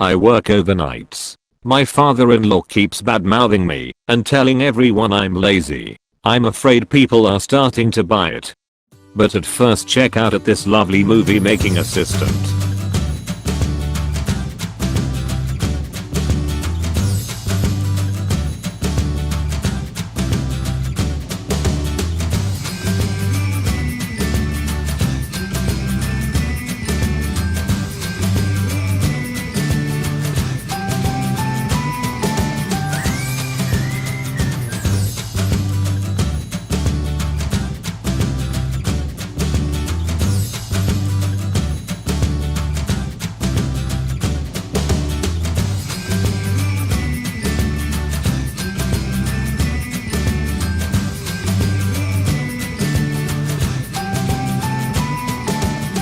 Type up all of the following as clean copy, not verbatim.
I work overnights. My father-in-law keeps bad-mouthing me and telling everyone I'm lazy. I'm afraid people are starting to buy it. But at first check out this lovely movie making assistant.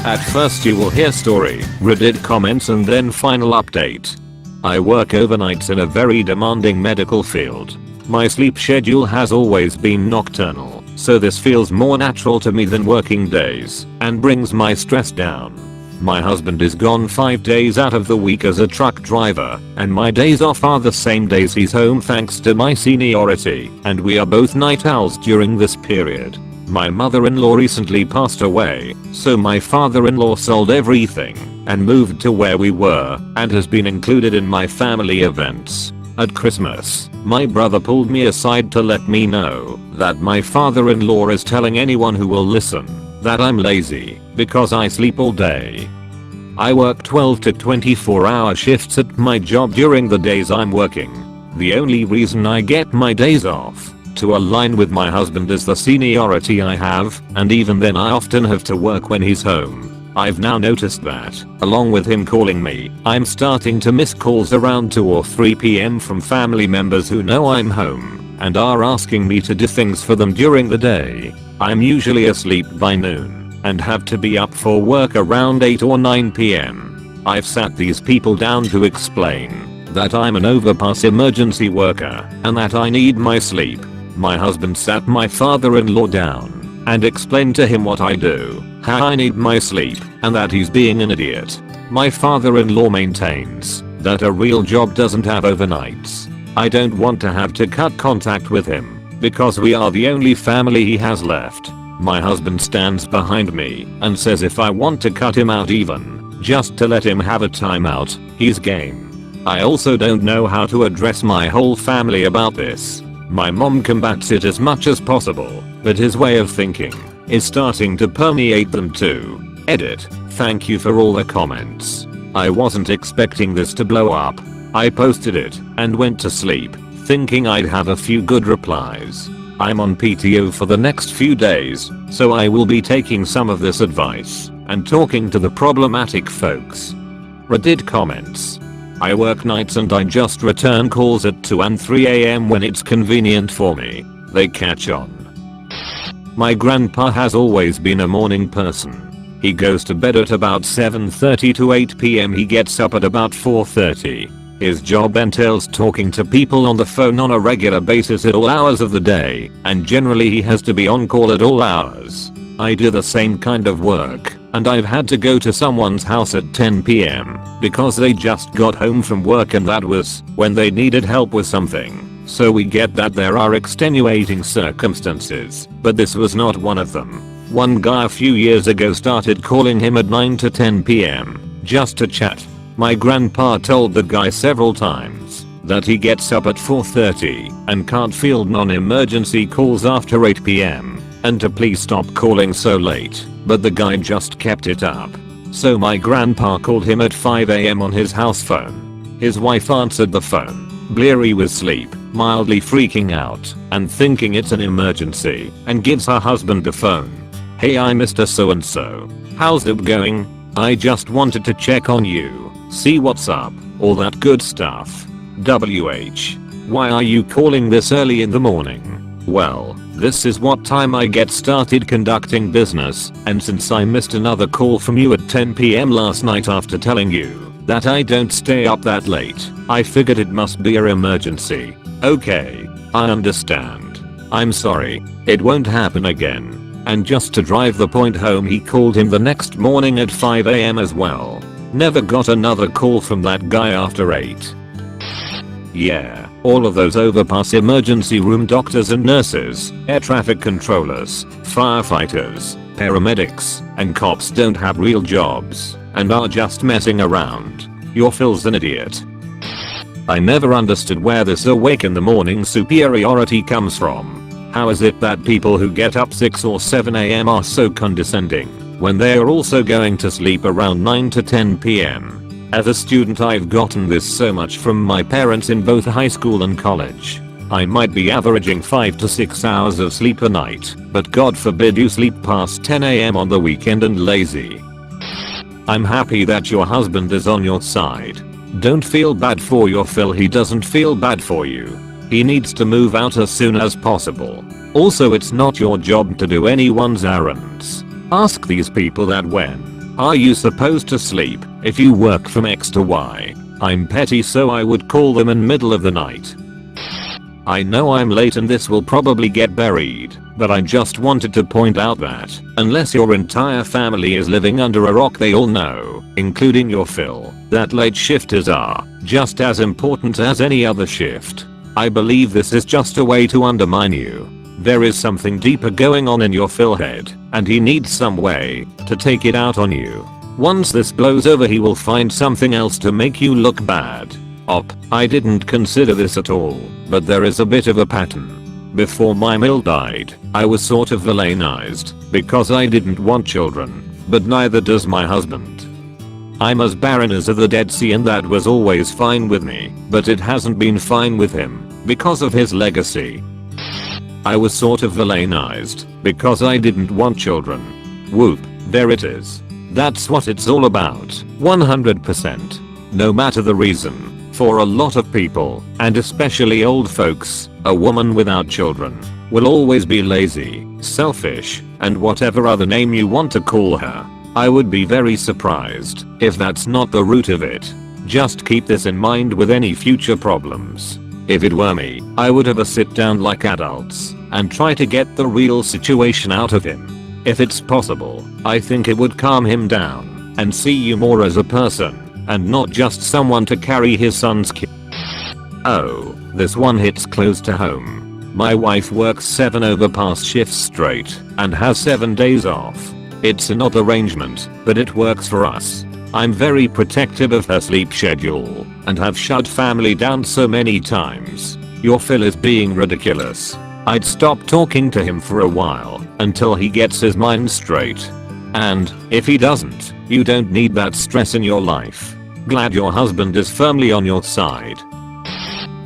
At first you will hear story, Reddit comments and then final update. I work overnights in a very demanding medical field. My sleep schedule has always been nocturnal, so this feels more natural to me than working days and brings my stress down. My husband is gone 5 days out of the week as a truck driver, and my days off are the same days he's home thanks to my seniority, and we are both night owls during this period. My mother-in-law recently passed away, so my father-in-law sold everything and moved to where we were and has been included in my family events. At Christmas, my brother pulled me aside to let me know that my father-in-law is telling anyone who will listen that I'm lazy because I sleep all day. I work 12 to 24-hour shifts at my job during the days I'm working. The only reason I get my days off to align with my husband is the seniority I have, and even then I often have to work when he's home. I've now noticed that, along with him calling me, I'm starting to miss calls around 2 or 3 PM from family members who know I'm home and are asking me to do things for them during the day. I'm usually asleep by noon and have to be up for work around 8 or 9 PM. I've sat these people down to explain that I'm an overpass emergency worker and that I need my sleep. My husband sat my father-in-law down and explained to him what I do, how I need my sleep, and that he's being an idiot. My father-in-law maintains that a real job doesn't have overnights. I don't want to have to cut contact with him because we are the only family he has left. My husband stands behind me and says if I want to cut him out even just to let him have a timeout, he's game. I also don't know how to address my whole family about this. My mom combats it as much as possible, but his way of thinking is starting to permeate them too. Edit. Thank you for all the comments. I wasn't expecting this to blow up. I posted it and went to sleep, thinking I'd have a few good replies. I'm on PTO for the next few days, so I will be taking some of this advice and talking to the problematic folks. Reddit comments. I work nights and I just return calls at 2 and 3 AM when it's convenient for me. They catch on. My grandpa has always been a morning person. He goes to bed at about 7:30 to 8 PM. He gets up at about 4:30. His job entails talking to people on the phone on a regular basis at all hours of the day, and generally he has to be on call at all hours. I do the same kind of work, and I've had to go to someone's house at 10 PM because they just got home from work and that was when they needed help with something. So we get that there are extenuating circumstances, but this was not one of them. One guy a few years ago started calling him at 9 to 10 PM just to chat. My grandpa told the guy several times that he gets up at 4:30 and can't field non-emergency calls after 8 PM and to please stop calling so late, but the guy just kept it up. So my grandpa called him at 5 AM on his house phone. His wife answered the phone, bleary with sleep, mildly freaking out and thinking it's an emergency, and gives her husband the phone. "Hey, I'm Mr. So-and-so. How's it going? I just wanted to check on you, see what's up, all that good stuff. WH. Why are you calling this early in the morning?" "Well, this is what time I get started conducting business, and since I missed another call from you at 10 PM last night after telling you that I don't stay up that late, I figured it must be an emergency." "Okay, I understand. I'm sorry. It won't happen again." And just to drive the point home, he called him the next morning at 5 AM as well. Never got another call from that guy after 8. Yeah, all of those overpass emergency room doctors and nurses, air traffic controllers, firefighters, paramedics, and cops don't have real jobs and are just messing around. Your Phil's an idiot. I never understood where this awake in the morning superiority comes from. How is it that people who get up 6 or 7 am are so condescending when they are also going to sleep around 9 to 10 pm? As a student I've gotten this so much from my parents in both high school and college. I might be averaging 5 to 6 hours of sleep a night, but God forbid you sleep past 10 am on the weekend and lazy. I'm happy that your husband is on your side. Don't feel bad for your Phil, he doesn't feel bad for you. He needs to move out as soon as possible. Also, it's not your job to do anyone's errands. Ask these people that. When are you supposed to sleep if you work from X to Y? I'm petty, so I would call them in middle of the night. I know I'm late and this will probably get buried, but I just wanted to point out that unless your entire family is living under a rock, they all know, including your Phil, that late shifters are just as important as any other shift. I believe this is just a way to undermine you. There is something deeper going on in your Phil head, and he needs some way to take it out on you. Once this blows over, he will find something else to make you look bad. I didn't consider this at all, but there is a bit of a pattern. Before my mill died, I was sort of villainized because I didn't want children, but neither does my husband. I'm as barren as the Dead Sea, and that was always fine with me, but it hasn't been fine with him because of his legacy. I was sort of villainized because I didn't want children. Whoop, there it is. That's what it's all about, 100%. No matter the reason, for a lot of people, and especially old folks, a woman without children will always be lazy, selfish, and whatever other name you want to call her. I would be very surprised if that's not the root of it. Just keep this in mind with any future problems. If it were me, I would have a sit down like adults and try to get the real situation out of him. If it's possible, I think it would calm him down and see you more as a person and not just someone to carry his son's kid. Oh, this one hits close to home. My wife works 7 overpass shifts straight and has 7 days off. It's an odd arrangement, but it works for us. I'm very protective of her sleep schedule and have shut family down so many times. Your Phil is being ridiculous. I'd stop talking to him for a while until he gets his mind straight. And if he doesn't, you don't need that stress in your life. Glad your husband is firmly on your side.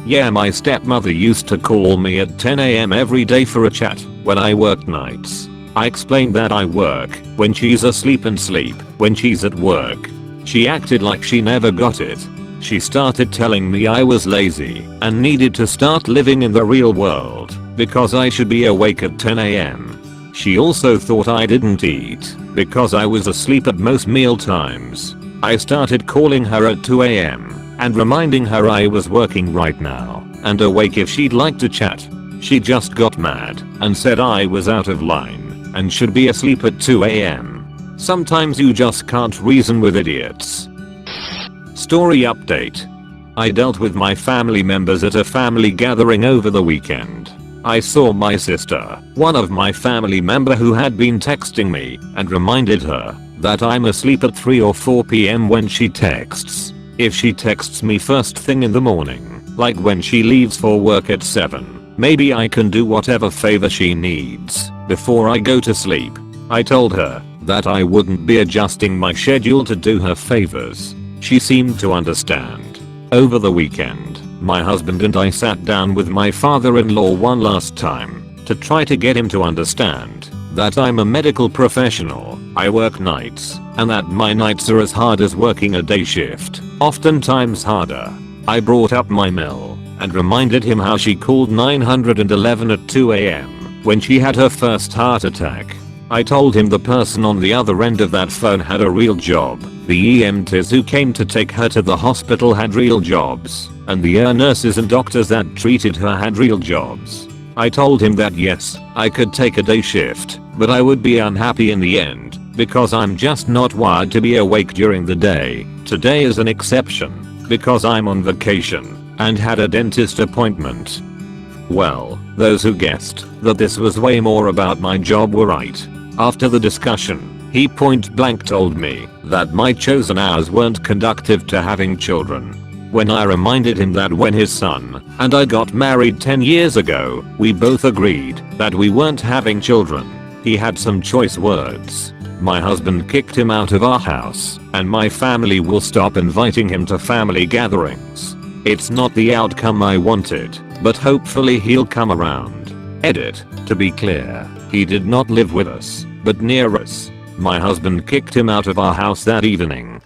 Yeah, my stepmother used to call me at 10 am every day for a chat when I worked nights. I explained that I work when she's asleep and sleep when she's at work. She acted like she never got it. She started telling me I was lazy and needed to start living in the real world because I should be awake at 10 am. She also thought I didn't eat because I was asleep at most meal times. I started calling her at 2 am and reminding her I was working right now and awake if she'd like to chat. She just got mad and said I was out of line and should be asleep at 2 am. Sometimes you just can't reason with idiots. Story update. I dealt with my family members at a family gathering over the weekend. I saw my sister, one of my family member who had been texting me, and reminded her that I'm asleep at 3 or 4 pm when she texts. If she texts me first thing in the morning, like when she leaves for work at 7, maybe I can do whatever favor she needs before I go to sleep. I told her that I wouldn't be adjusting my schedule to do her favors. She seemed to understand. Over the weekend, my husband and I sat down with my father-in-law one last time to try to get him to understand that I'm a medical professional, I work nights, and that my nights are as hard as working a day shift, oftentimes harder. I brought up my mill and reminded him how she called 911 at 2 am when she had her first heart attack. I told him the person on the other end of that phone had a real job, the EMTs who came to take her to the hospital had real jobs, and the nurses and doctors that treated her had real jobs. I told him that yes, I could take a day shift, but I would be unhappy in the end because I'm just not wired to be awake during the day. Today is an exception because I'm on vacation and had a dentist appointment. Well, those who guessed that this was way more about my job were right. After the discussion, he point blank told me that my chosen hours weren't conducive to having children. When I reminded him that when his son and I got married 10 years ago, we both agreed that we weren't having children, he had some choice words. My husband kicked him out of our house, and my family will stop inviting him to family gatherings. It's not the outcome I wanted, but hopefully he'll come around. Edit. To be clear, he did not live with us, but near us. My husband kicked him out of our house that evening.